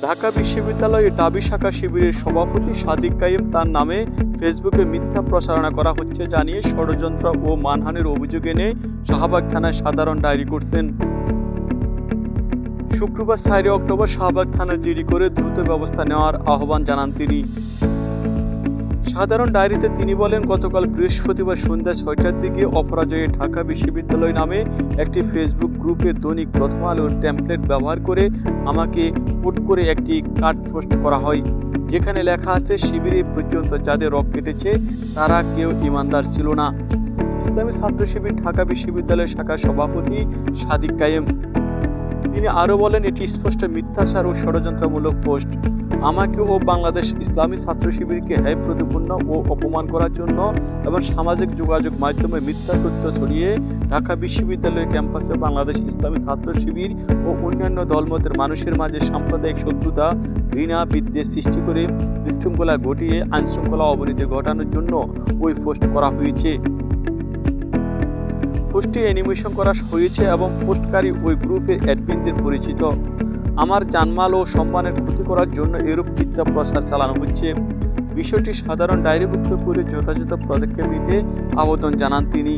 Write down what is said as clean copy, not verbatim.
ঢাকা বিশ্ববিদ্যালয়ে ডাবি শাখা শিবিরের সভাপতি সাদিক কাইম তার নামে ফেসবুকে মিথ্যা প্রচারণা করা হচ্ছে জানিয়ে ষড়যন্ত্র ও মানহানির অভিযোগ এনে শাহবাগ থানায় সাধারণ ডায়েরি করছেন। শুক্রবার 4 অক্টোবর শাহবাগ থানায় জিডি করে দ্রুত ব্যবস্থা নেওয়ার আহ্বান জানান তিনি। সাধারণ ডায়েরিতে তিনি বলেন, গতকাল বৃহস্পতিবার সন্ধ্যা 6টার দিকে অপরাজয়ে ঢাকা বিশ্ববিদ্যালয় নামে একটি ফেসবুক গ্রুপে দৈনিক প্রথম আলোর টেমপ্লেট ব্যবহার করে আমাকে কোট করে একটি কার্ড পোস্ট করা হয়, যেখানে লেখা আছে, শিবিরে পর্যন্ত যাদের রক কেটেছে তারা কেউ ইমানদার ছিল না। ইসলামী ছাত্র শিবির ঢাকা বিশ্ববিদ্যালয় শাখার সভাপতি সাদিক কায়েম। তিনি আরও বলেন, এটি স্পষ্ট মিথ্যাচার ও ষড়যন্ত্রমূলক পোস্ট। আমাকে ও বাংলাদেশ ইসলামী ছাত্র শিবিরকে প্রতিপন্ন ও অপমান করার জন্য এবং সামাজিক যোগাযোগ মাধ্যমে মিথ্যা তথ্য ছড়িয়ে ঢাকা বিশ্ববিদ্যালয়ের ক্যাম্পাসে বাংলাদেশ ইসলামী ছাত্র শিবির ও অন্যান্য দলমতের মানুষের মাঝে সাম্প্রদায়িক শত্রুতা, ঘৃণা, বিদ্বেষ সৃষ্টি করে বিশৃঙ্খলা ঘটিয়ে আইনশৃঙ্খলা অবনতি ঘটানোর জন্য ওই পোস্ট করা হয়েছে। পোস্টটি অ্যানিমেশন করা হয়েছে এবং পোস্টকারী ওই গ্রুপের অ্যাডমিনদের পরিচিত। আমার জানমাল ও সম্মানের ক্ষতি করার জন্য এরূপ মিথ্যা প্রচার চালানো হচ্ছে। বিষয়টি সাধারণ ডায়েরিভুক্ত করে যথাযথ পদক্ষেপ নিতে আবেদন জানান তিনি।